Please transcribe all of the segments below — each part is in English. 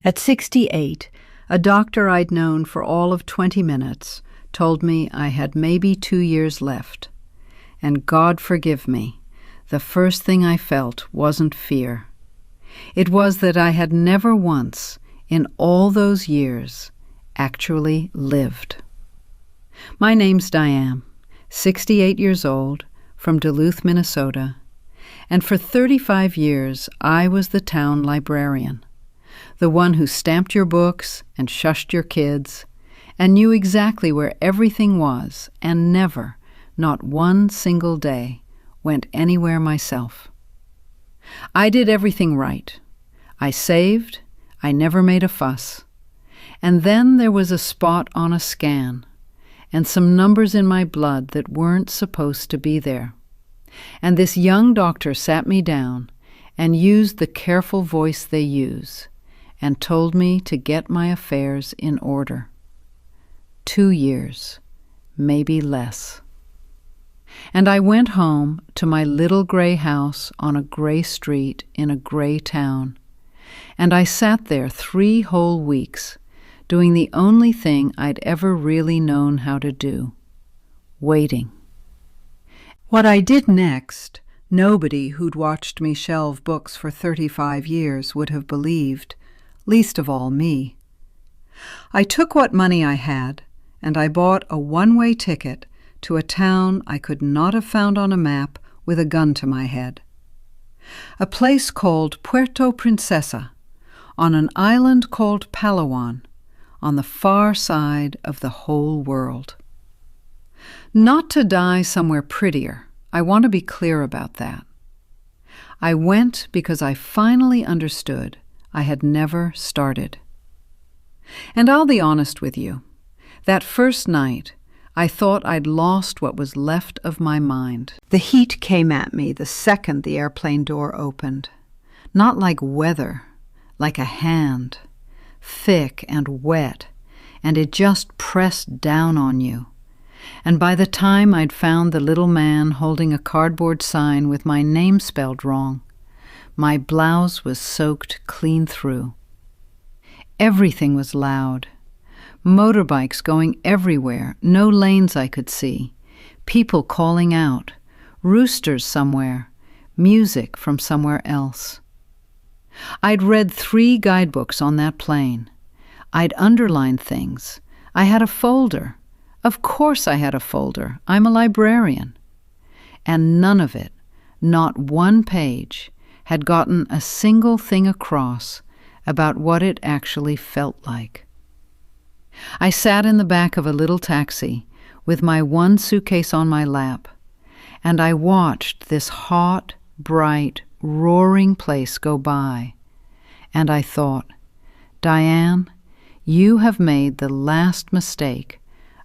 At 68, a doctor I'd known for all of 20 minutes told me I had maybe 2 years left. And God forgive me, the first thing I felt wasn't fear. It was that I had never once, in all those years, actually lived. My name's Diane, 68 years old, from Duluth, Minnesota, and for 35 years I was the town librarian, the one who stamped your books and shushed your kids, and knew exactly where everything was, and never, not one single day, went anywhere myself. I did everything right. I saved, I never made a fuss. And then there was a spot on a scan, and some numbers in my blood that weren't supposed to be there. And this young doctor sat me down and used the careful voice they use, and told me to get my affairs in order. 2 years, maybe less. And I went home to my little gray house on a gray street in a gray town, and I sat there 3 whole weeks, doing the only thing I'd ever really known how to do, waiting. What I did next, nobody who'd watched me shelve books for 35 years would have believed, least of all me. I took what money I had, and I bought a one-way ticket to a town I could not have found on a map with a gun to my head. A place called Puerto Princesa, on an island called Palawan, on the far side of the whole world. Not to die somewhere prettier, I want to be clear about that. I went because I finally understood I had never started. And I'll be honest with you, that first night I thought I'd lost what was left of my mind. The heat came at me the second the airplane door opened. Not like weather, like a hand, thick and wet, and it just pressed down on you. And by the time I'd found the little man holding a cardboard sign with my name spelled wrong, my blouse was soaked clean through. Everything was loud. Motorbikes going everywhere, no lanes I could see, people calling out, roosters somewhere, music from somewhere else. I'd read 3 guidebooks on that plane. I'd underlined things. I had a folder. Of course I had a folder. I'm a librarian. And none of it, not one page, had gotten a single thing across about what it actually felt like. I sat in the back of a little taxi with my one suitcase on my lap, and I watched this hot, bright, roaring place go by, and I thought, Diane, you have made the last mistake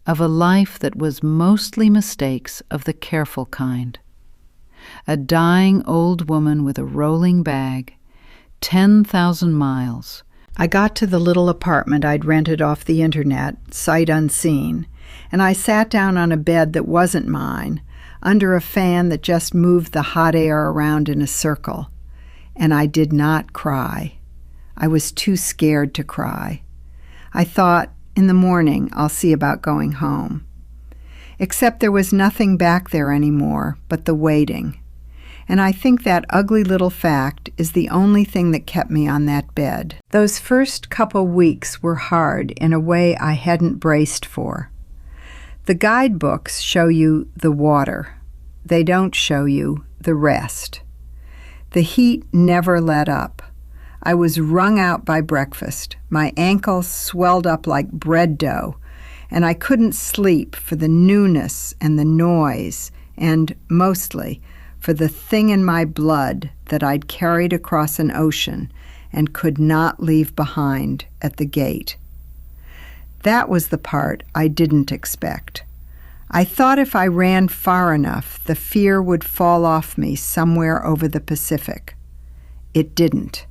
of a life that was mostly mistakes of the careful kind. A dying old woman with a rolling bag, 10,000 miles. I got to the little apartment I'd rented off the internet, sight unseen, and I sat down on a bed that wasn't mine, under a fan that just moved the hot air around in a circle. And I did not cry. I was too scared to cry. I thought, in the morning, I'll see about going home. Except there was nothing back there anymore but the waiting. And I think that ugly little fact is the only thing that kept me on that bed. Those first couple weeks were hard in a way I hadn't braced for. The guidebooks show you the water. They don't show you the rest. The heat never let up. I was wrung out by breakfast. My ankles swelled up like bread dough, and I couldn't sleep for the newness and the noise, and, mostly, for the thing in my blood that I'd carried across an ocean and could not leave behind at the gate. That was the part I didn't expect. I thought if I ran far enough, the fear would fall off me somewhere over the Pacific. It didn't.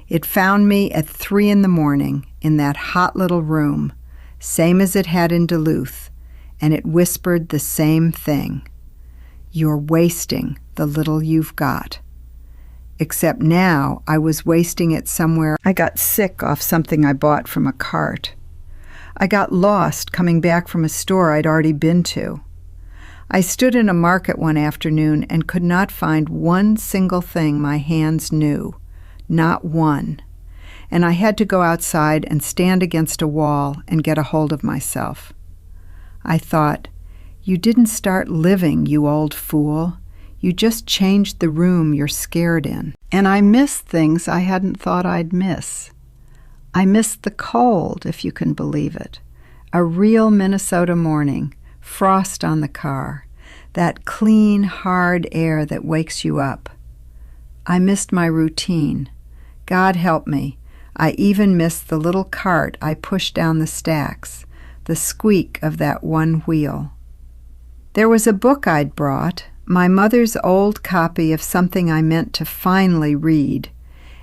It found me at 3 a.m. in that hot little room, same as it had in Duluth, and it whispered the same thing. You're wasting the little you've got. except now I was wasting it somewhere. I got sick off something I bought from a cart. I got lost coming back from a store I'd already been to. I stood in a market one afternoon and could not find one single thing my hands knew, not one. And I had to go outside and stand against a wall and get a hold of myself. I thought, "You didn't start living, you old fool. You just changed the room you're scared in." And I missed things I hadn't thought I'd miss. I missed the cold, if you can believe it. A real Minnesota morning, frost on the car, that clean, hard air that wakes you up. I missed my routine. God help me, I even missed the little cart I pushed down the stacks, the squeak of that one wheel. There was a book I'd brought, my mother's old copy of something I meant to finally read,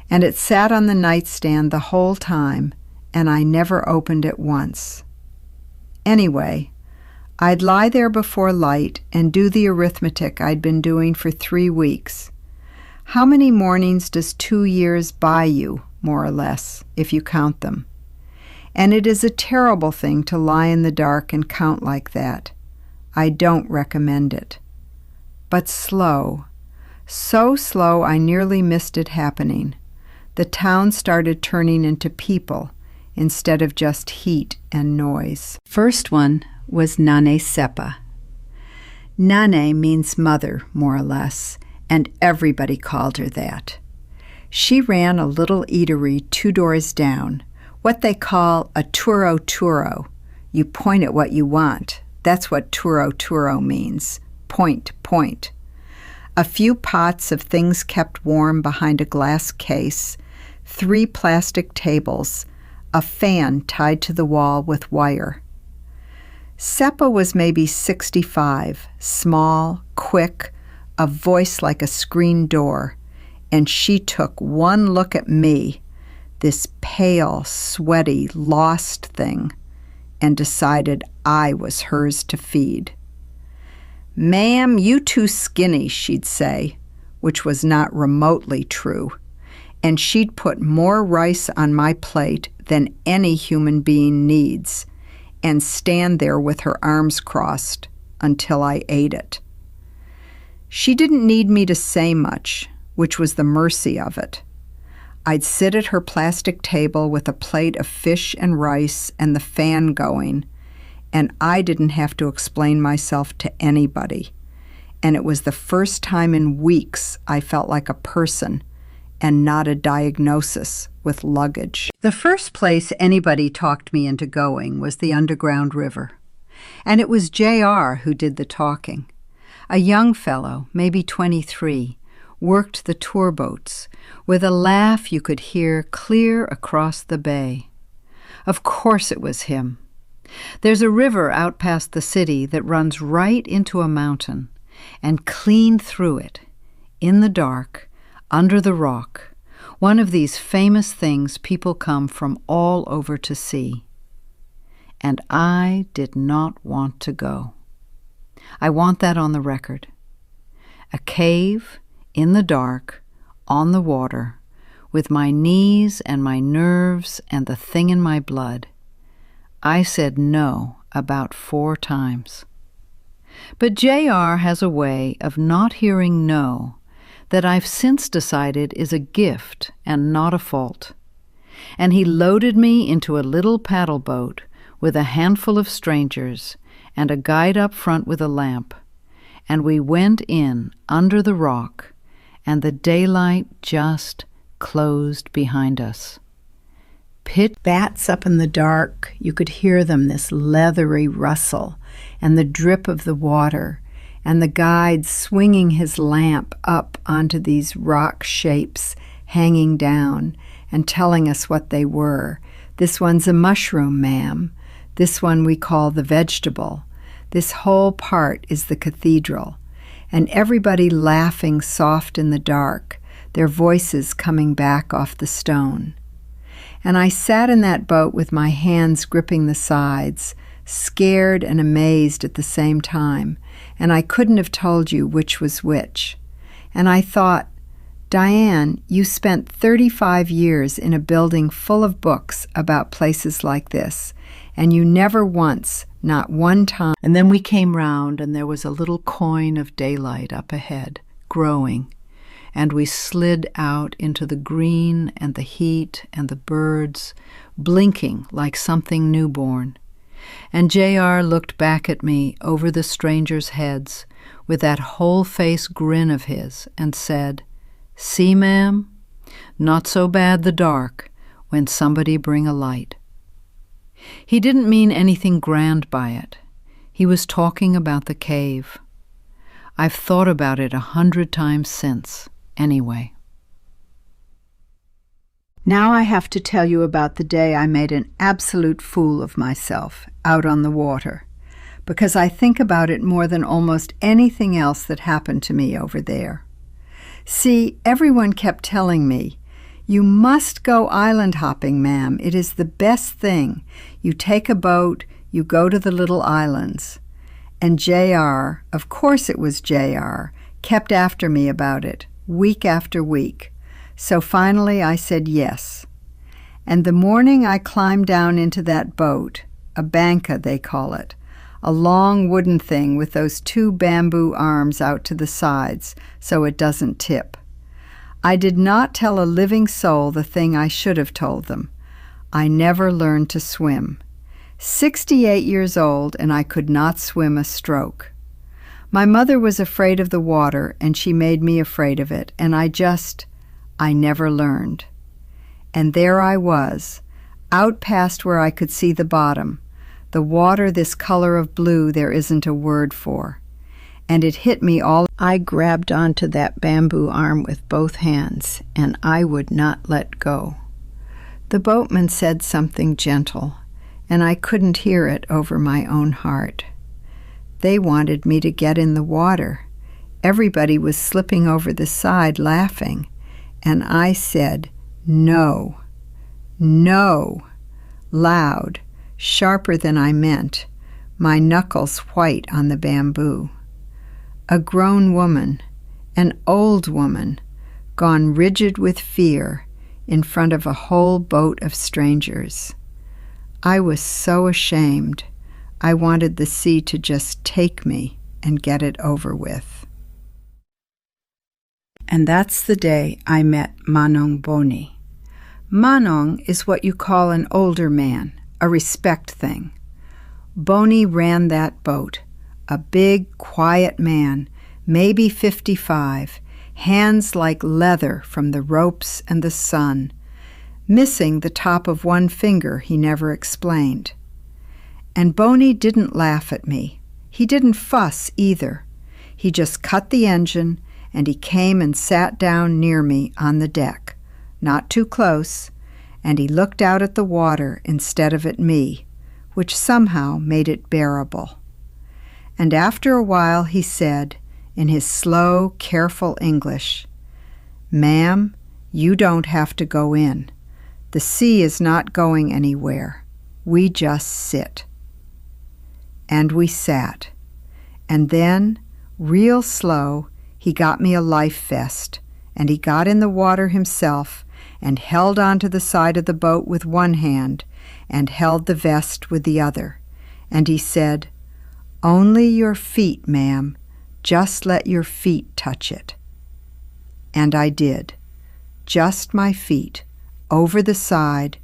and it sat on the nightstand the whole time, and I never opened it once. Anyway, I'd lie there before light and do the arithmetic I'd been doing for 3 weeks. How many mornings does 2 years buy you, more or less, if you count them? And it is a terrible thing to lie in the dark and count like that. I don't recommend it. But slow. So slow I nearly missed it happening. The town started turning into people instead of just heat and noise. First one was Nanay Sepa. Nanay means mother, more or less, and everybody called her that. She ran a little eatery 2 doors down, what they call a turo-turo. You point at what you want. That's what turo-turo means. Point. A few pots of things kept warm behind a glass case, 3 plastic tables, a fan tied to the wall with wire. Sepa was maybe 65, small, quick, a voice like a screen door, and she took one look at me, this pale, sweaty, lost thing, and decided I was hers to feed. "Ma'am, you too skinny," she'd say, which was not remotely true, and she'd put more rice on my plate than any human being needs, and stand there with her arms crossed until I ate it. She didn't need me to say much, which was the mercy of it. I'd sit at her plastic table with a plate of fish and rice and the fan going, and I didn't have to explain myself to anybody. And it was the first time in weeks I felt like a person and not a diagnosis with luggage. The first place anybody talked me into going was the Underground River. And it was J.R. who did the talking. A young fellow, maybe 23, worked the tour boats with a laugh you could hear clear across the bay. Of course it was him. There's a river out past the city that runs right into a mountain, and clean through it, in the dark, under the rock, one of these famous things people come from all over to see. And I did not want to go. I want that on the record. A cave, in the dark, on the water, with my knees and my nerves and the thing in my blood. I said no about 4 times. But J.R. has a way of not hearing no that I've since decided is a gift and not a fault. And he loaded me into a little paddle boat with a handful of strangers and a guide up front with a lamp, and we went in under the rock, and the daylight just closed behind us. Pit bats up in the dark, you could hear them, this leathery rustle, and the drip of the water, and the guide swinging his lamp up onto these rock shapes hanging down and telling us what they were. This one's a mushroom, ma'am. This one we call the vegetable. This whole part is the cathedral. And everybody laughing soft in the dark, their voices coming back off the stone. And I sat in that boat with my hands gripping the sides, scared and amazed at the same time, and I couldn't have told you which was which. And I thought, Diane, you spent 35 years in a building full of books about places like this, and you never once, not one time. And then we came round, and there was a little coin of daylight up ahead, growing, and we slid out into the green and the heat and the birds, blinking like something newborn. And J.R. looked back at me over the strangers' heads with that whole-face grin of his and said, "See, ma'am, not so bad the dark when somebody bring a light." He didn't mean anything grand by it. He was talking about the cave. I've thought about it 100 times since, anyway. Now I have to tell you about the day I made an absolute fool of myself out on the water, because I think about it more than almost anything else that happened to me over there. See, everyone kept telling me, "You must go island hopping, ma'am. It is the best thing. You take a boat, you go to the little islands." And J.R., of course it was J.R., kept after me about it, week after week. So finally I said yes. And the morning I climbed down into that boat, a banca they call it, a long wooden thing with those 2 bamboo arms out to the sides so it doesn't tip. I did not tell a living soul the thing I should have told them. I never learned to swim. 68 years old, and I could not swim a stroke. My mother was afraid of the water, and she made me afraid of it, and I never learned. And there I was, out past where I could see the bottom, the water this color of blue there isn't a word for. And it hit me all. I grabbed onto that bamboo arm with both hands, and I would not let go. The boatman said something gentle, and I couldn't hear it over my own heart. They wanted me to get in the water. Everybody was slipping over the side laughing, and I said, "No, no," loud, sharper than I meant, my knuckles white on the bamboo. A grown woman, an old woman, gone rigid with fear in front of a whole boat of strangers. I was so ashamed. I wanted the sea to just take me and get it over with. And that's the day I met Manong Boni. Manong is what you call an older man, a respect thing. Boni ran that boat, a big, quiet man, maybe 55, hands like leather from the ropes and the sun, missing the top of one finger he never explained. And Boni didn't laugh at me. He didn't fuss either. He just cut the engine, and he came and sat down near me on the deck, not too close, and he looked out at the water instead of at me, which somehow made it bearable. And after a while he said, in his slow, careful English, "Ma'am, you don't have to go in. The sea is not going anywhere. We just sit." And we sat. And then, real slow, he got me a life vest, and he got in the water himself and held onto the side of the boat with one hand and held the vest with the other. And he said, "Only your feet, ma'am. Just let your feet touch it." And I did. Just my feet, over the side,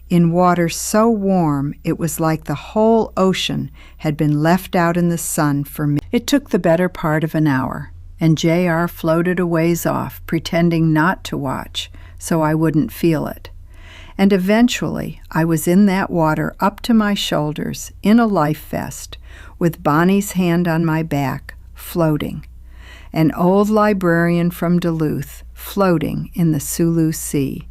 in water so warm it was like the whole ocean had been left out in the sun for me. It took the better part of an hour, and J.R. floated a ways off, pretending not to watch, so I wouldn't feel it. And eventually I was in that water up to my shoulders, in a life vest, with Bonnie's hand on my back, floating. An old librarian from Duluth, floating in the Sulu Sea.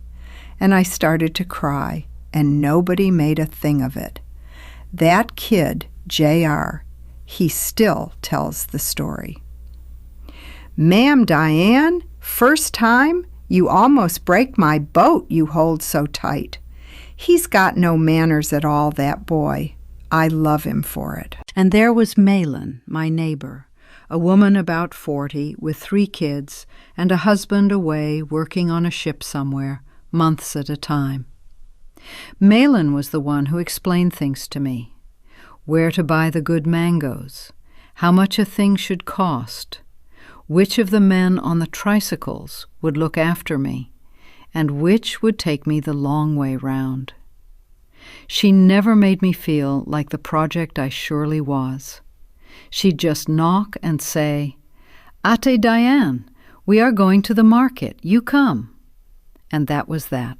And I started to cry, and nobody made a thing of it. That kid, J.R., he still tells the story. "Ma'am Diane, first time? You almost break my boat, you hold so tight." He's got no manners at all, that boy. I love him for it. And there was Malen, my neighbor, a woman about 40 with 3 kids and a husband away working on a ship somewhere, months at a time. Malen was the one who explained things to me. Where to buy the good mangoes, how much a thing should cost, which of the men on the tricycles would look after me, and which would take me the long way round. She never made me feel like the project I surely was. She'd just knock and say, "Ate Diane, we are going to the market, you come." And that was that.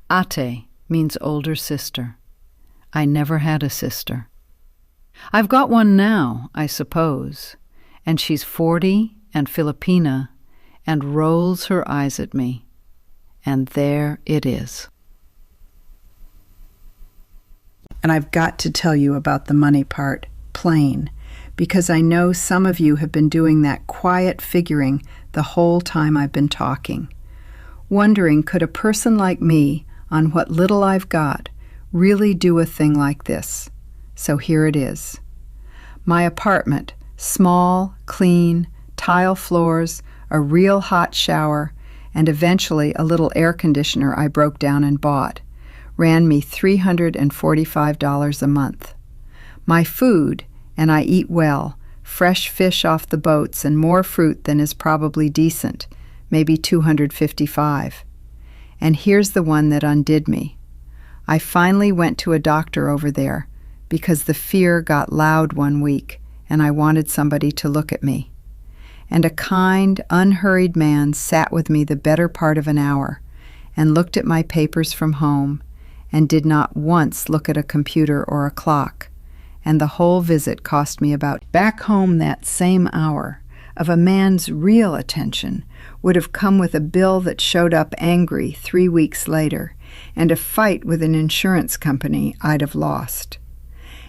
Ate means older sister. I never had a sister. I've got one now, I suppose, and she's 40 and Filipina and rolls her eyes at me. And there it is. And I've got to tell you about the money part, plain, because I know some of you have been doing that quiet figuring the whole time I've been talking, wondering could a person like me, on what little I've got, really do a thing like this. So here it is. My apartment, small, clean, tile floors, a real hot shower, and eventually a little air conditioner I broke down and bought, ran me $345 a month. My food, and I eat well, fresh fish off the boats and more fruit than is probably decent, maybe $255. And here's the one that undid me. I finally went to a doctor over there because the fear got loud one week and I wanted somebody to look at me. And a kind, unhurried man sat with me the better part of an hour and looked at my papers from home and did not once look at a computer or a clock. And the whole visit cost me about back home that same hour of a man's real attention would have come with a bill that showed up angry 3 weeks later and a fight with an insurance company I'd have lost.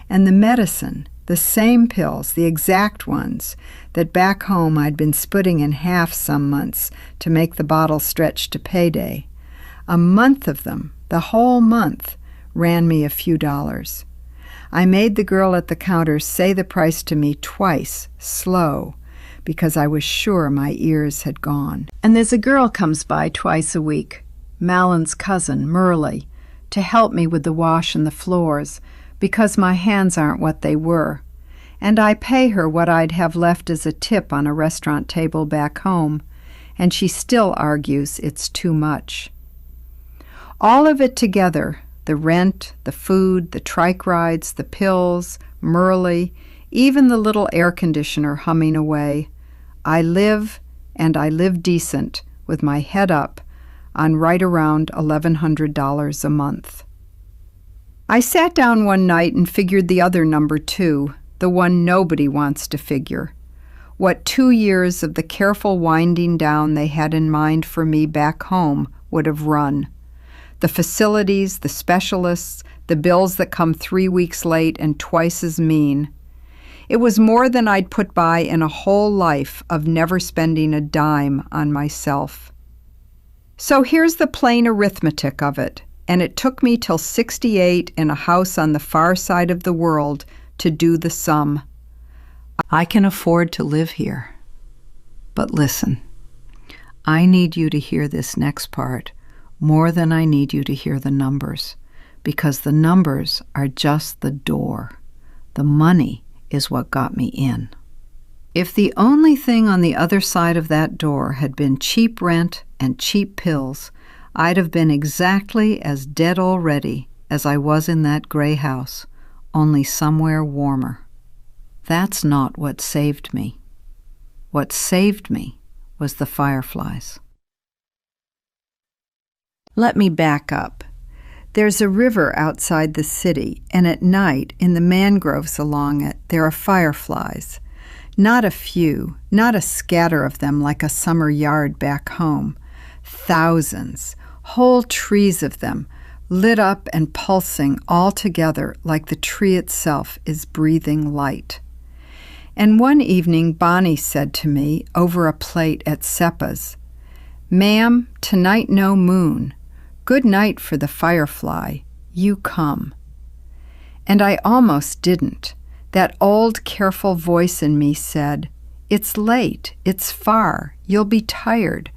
And the medicine, the same pills, the exact ones, that back home I'd been splitting in half some months to make the bottle stretch to payday. A month of them, the whole month, ran me a few dollars. I made the girl at the counter say the price to me twice, slow, because I was sure my ears had gone. And there's a girl comes by twice a week, Malen's cousin, Merle, to help me with the wash and the floors, because my hands aren't what they were. And I pay her what I'd have left as a tip on a restaurant table back home, and she still argues it's too much. All of it together, the rent, the food, the trike rides, the pills, Merle, even the little air conditioner humming away, I live, and I live decent, with my head up, on right around $1,100 a month. I sat down one night and figured the other number too, the one nobody wants to figure. What 2 years of the careful winding down they had in mind for me back home would have run. The facilities, the specialists, the bills that come 3 weeks late and twice as mean. It was more than I'd put by in a whole life of never spending a dime on myself. So here's the plain arithmetic of it, and it took me till 68 in a house on the far side of the world to do the sum. I can afford to live here. But listen, I need you to hear this next part more than I need you to hear the numbers, because the numbers are just the door. The money is what got me in. If the only thing on the other side of that door had been cheap rent and cheap pills, I'd have been exactly as dead already as I was in that gray house, only somewhere warmer. That's not what saved me. What saved me was the fireflies. Let me back up. There's a river outside the city, and at night, in the mangroves along it, there are fireflies. Not a few, not a scatter of them like a summer yard back home. Thousands, whole trees of them, lit up and pulsing all together like the tree itself is breathing light. And one evening Boni said to me over a plate at Sepa's, "Ma'am, tonight no moon. Good night for the firefly. You come." And I almost didn't, That old, careful voice in me said, "It's late, it's far, you'll be tired.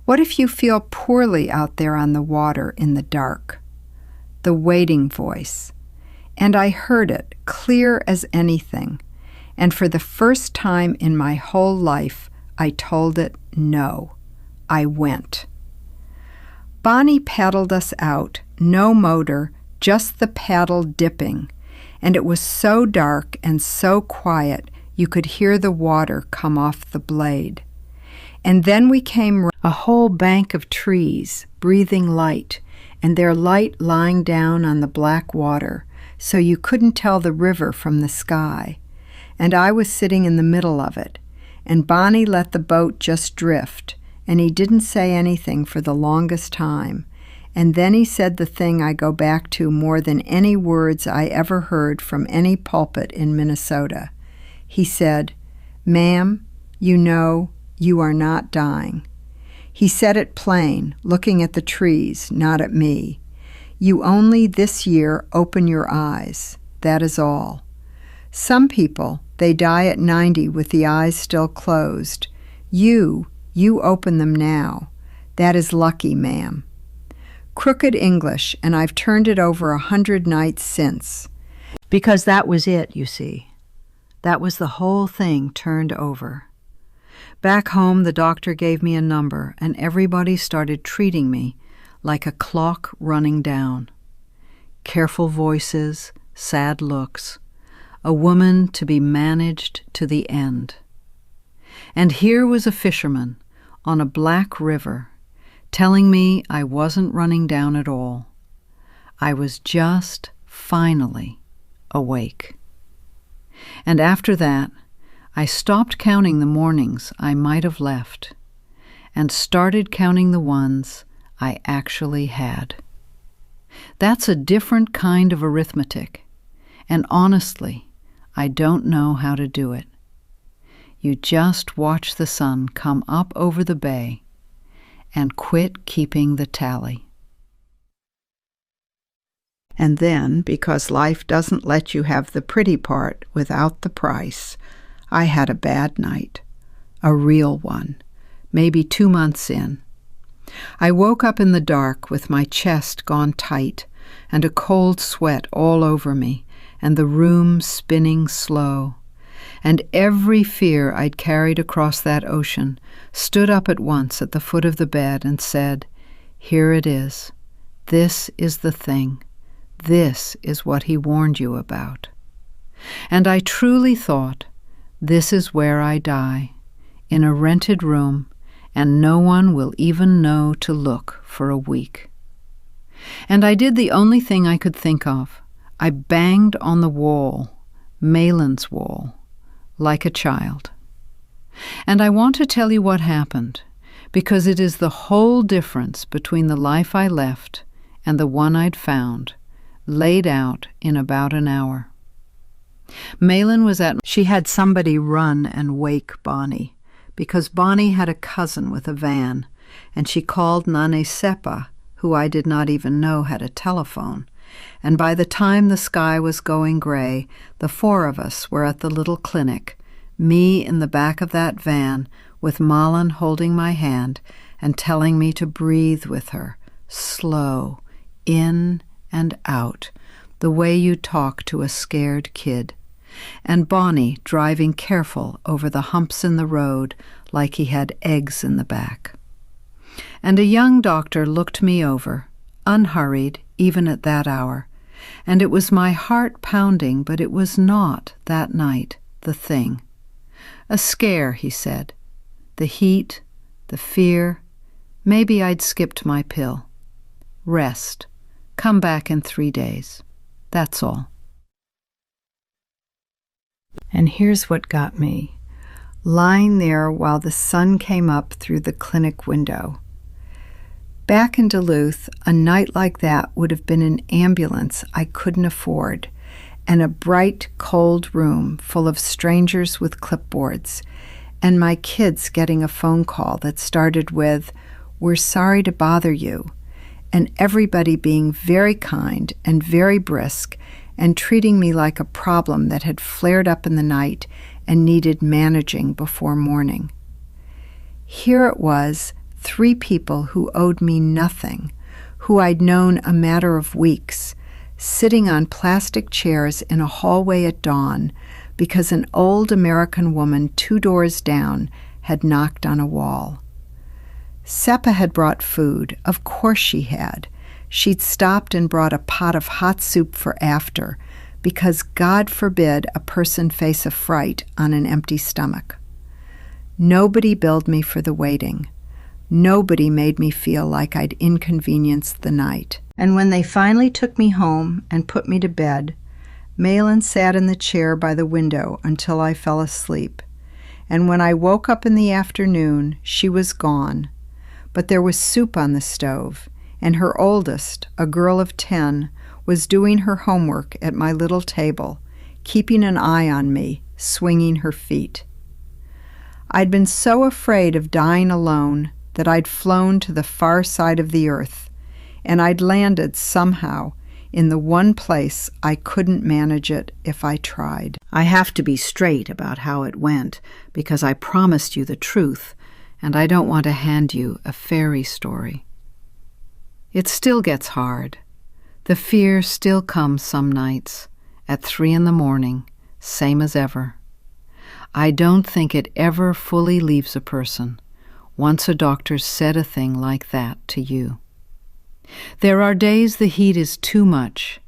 What if you feel poorly out there on the water in the dark?" The waiting voice. And I heard it, clear as anything. And for the first time in my whole life, I told it no. I went. Bonnie paddled us out, no motor, just the paddle dipping. And it was so dark and so quiet you could hear the water come off the blade. And then we came a whole bank of trees, breathing light, and their light lying down on the black water, so you couldn't tell the river from the sky. And I was sitting in the middle of it, and Bonnie let the boat just drift, and he didn't say anything for the longest time. And then he said the thing I go back to more than any words I ever heard from any pulpit in Minnesota. He said, "Ma'am, you know, you are not dying." He said it plain, looking at the trees, not at me. "You only this year open your eyes. That is all. Some people, they die at 90 with the eyes still closed. You open them now. That is lucky, ma'am." Crooked English, and I've turned it over 100 nights since. Because that was it, you see. That was the whole thing turned over. Back home, the doctor gave me a number, and everybody started treating me like a clock running down. Careful voices, sad looks, a woman to be managed to the end. And here was a fisherman on a black river telling me I wasn't running down at all. I was just finally awake. And after that, I stopped counting the mornings I might have left and started counting the ones I actually had. That's a different kind of arithmetic, and honestly, I don't know how to do it. You just watch the sun come up over the bay and quit keeping the tally. And then, because life doesn't let you have the pretty part without the price, I had a bad night, a real one, maybe 2 months in. I woke up in the dark with my chest gone tight and a cold sweat all over me and the room spinning slow. And every fear I'd carried across that ocean stood up at once at the foot of the bed and said, "Here it is. This is the thing. This is what he warned you about." And I truly thought, this is where I die, in a rented room, and no one will even know to look for a week. And I did the only thing I could think of. I banged on the wall, Malen's wall, like a child. And I want to tell you what happened, because it is the whole difference between the life I left and the one I'd found, laid out in about an hour. Malen was she had somebody run and wake Boni, because Boni had a cousin with a van, and she called Nanay Sepa, who I did not even know had a telephone. And by the time the sky was going gray, the 4 of us were at the little clinic, me in the back of that van, with Malen holding my hand and telling me to breathe with her, slow, in and out, the way you talk to a scared kid. And Boni driving careful over the humps in the road like he had eggs in the back. And a young doctor looked me over, unhurried even at that hour, and it was my heart pounding, but it was not, that night, the thing. A scare, he said. The heat, the fear. Maybe I'd skipped my pill. Rest. Come back in 3 days. That's all. And here's what got me. Lying there while the sun came up through the clinic window. Back in Duluth, a night like that would have been an ambulance I couldn't afford, and a bright, cold room full of strangers with clipboards, and my kids getting a phone call that started with, "We're sorry to bother you," and everybody being very kind and very brisk, and treating me like a problem that had flared up in the night and needed managing before morning. Here it was, 3 people who owed me nothing, who I'd known a matter of weeks, sitting on plastic chairs in a hallway at dawn because an old American woman 2 doors down had knocked on a wall. Sepa had brought food. Of course she had. She'd stopped and brought a pot of hot soup for after, because God forbid a person face a fright on an empty stomach. Nobody billed me for the waiting. Nobody made me feel like I'd inconvenienced the night. And when they finally took me home and put me to bed, Malen sat in the chair by the window until I fell asleep. And when I woke up in the afternoon, she was gone. But there was soup on the stove, and her oldest, a girl of 10, was doing her homework at my little table, keeping an eye on me, swinging her feet. I'd been so afraid of dying alone that I'd flown to the far side of the earth, and I'd landed somehow in the one place I couldn't manage it if I tried. I have to be straight about how it went, because I promised you the truth, and I don't want to hand you a fairy story. It still gets hard. The fear still comes some nights, at 3 a.m, same as ever. I don't think it ever fully leaves a person, once a doctor said a thing like that to you. There are days the heat is too much,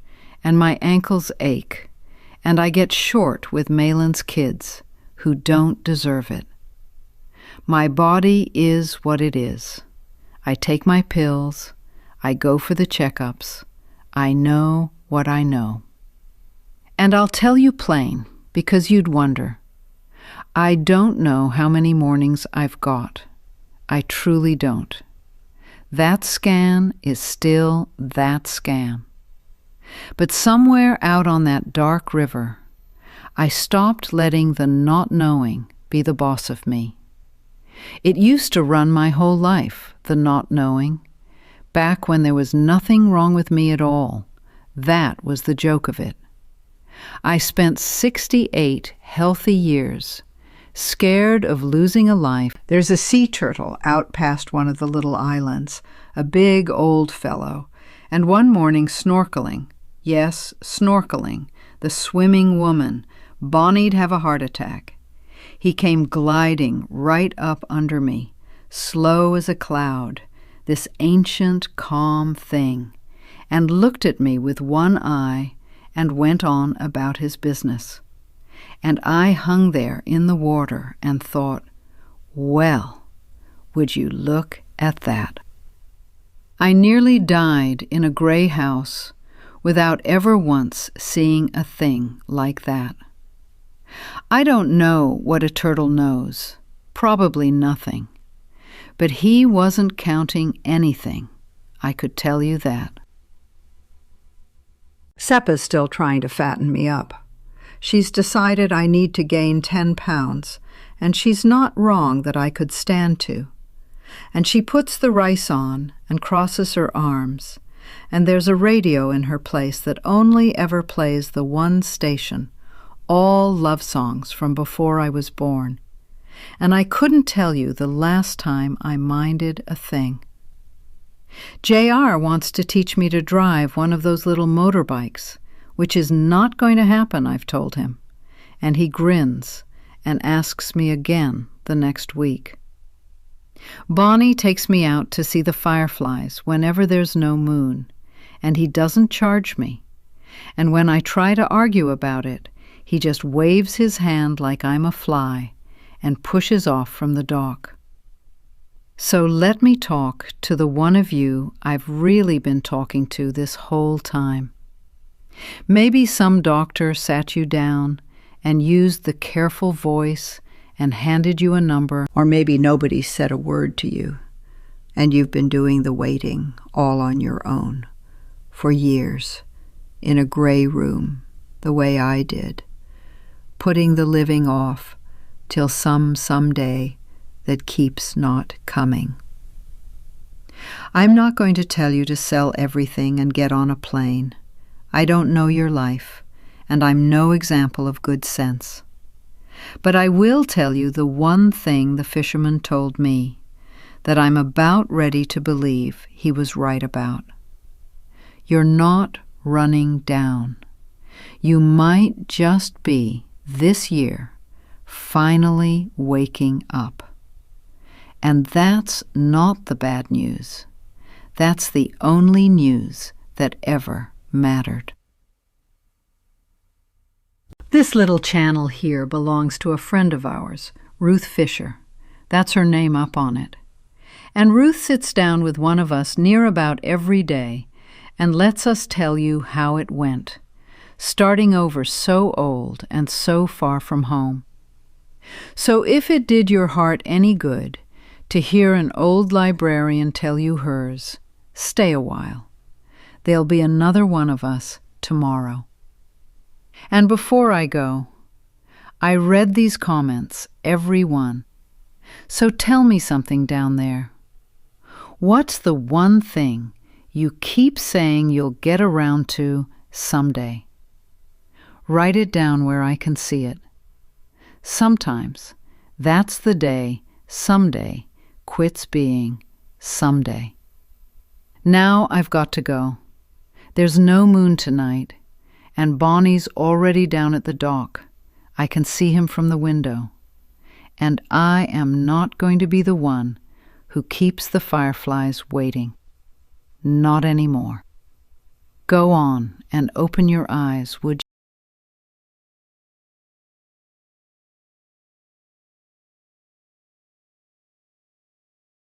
and my ankles ache, and I get short with Malen's kids, who don't deserve it. My body is what it is. I take my pills. I go for the checkups. I know what I know. And I'll tell you plain, because you'd wonder. I don't know how many mornings I've got. I truly don't. That scan is still that scan. But somewhere out on that dark river, I stopped letting the not knowing be the boss of me. It used to run my whole life, the not knowing. Back when there was nothing wrong with me at all. That was the joke of it. I spent 68 healthy years, scared of losing a life. There's a sea turtle out past one of the little islands, a big old fellow, and one morning snorkeling, yes, snorkeling, the swimming woman, Boni'd have a heart attack. He came gliding right up under me, slow as a cloud, this ancient, calm thing, and looked at me with one eye and went on about his business. And I hung there in the water and thought, well, would you look at that? I nearly died in a gray house without ever once seeing a thing like that. I don't know what a turtle knows, probably nothing. But he wasn't counting anything, I could tell you that. Sepa's still trying to fatten me up. She's decided I need to gain 10 pounds, and she's not wrong that I could stand to. And she puts the rice on and crosses her arms, and there's a radio in her place that only ever plays the one station, all love songs from before I was born. And I couldn't tell you the last time I minded a thing. J.R. wants to teach me to drive one of those little motorbikes, which is not going to happen, I've told him. And he grins and asks me again the next week. Boni takes me out to see the fireflies whenever there's no moon, and he doesn't charge me. And when I try to argue about it, he just waves his hand like I'm a fly and pushes off from the dock. So let me talk to the one of you I've really been talking to this whole time. Maybe some doctor sat you down and used the careful voice and handed you a number, or maybe nobody said a word to you, and you've been doing the waiting all on your own for years in a gray room, the way I did, putting the living off till someday that keeps not coming. I'm not going to tell you to sell everything and get on a plane. I don't know your life. and I'm no example of good sense. But I will tell you the one thing the fisherman told me, that I'm about ready to believe he was right about. You're not running down. You might just be, this year, finally waking up. And that's not the bad news. That's the only news that ever mattered. This little channel here belongs to a friend of ours, Ruth Fisher. That's her name up on it. And Ruth sits down with one of us near about every day and lets us tell you how it went, starting over so old and so far from home. So if it did your heart any good to hear an old librarian tell you hers, stay a while. There'll be another one of us tomorrow. And before I go, I read these comments, every one. So tell me something down there. What's the one thing you keep saying you'll get around to someday? Write it down where I can see it. Sometimes that's the day someday quits being someday. Now I've got to go. There's no moon tonight, and Bonnie's already down at the dock. I can see him from the window. And I am not going to be the one who keeps the fireflies waiting. Not anymore. Go on and open your eyes, would you?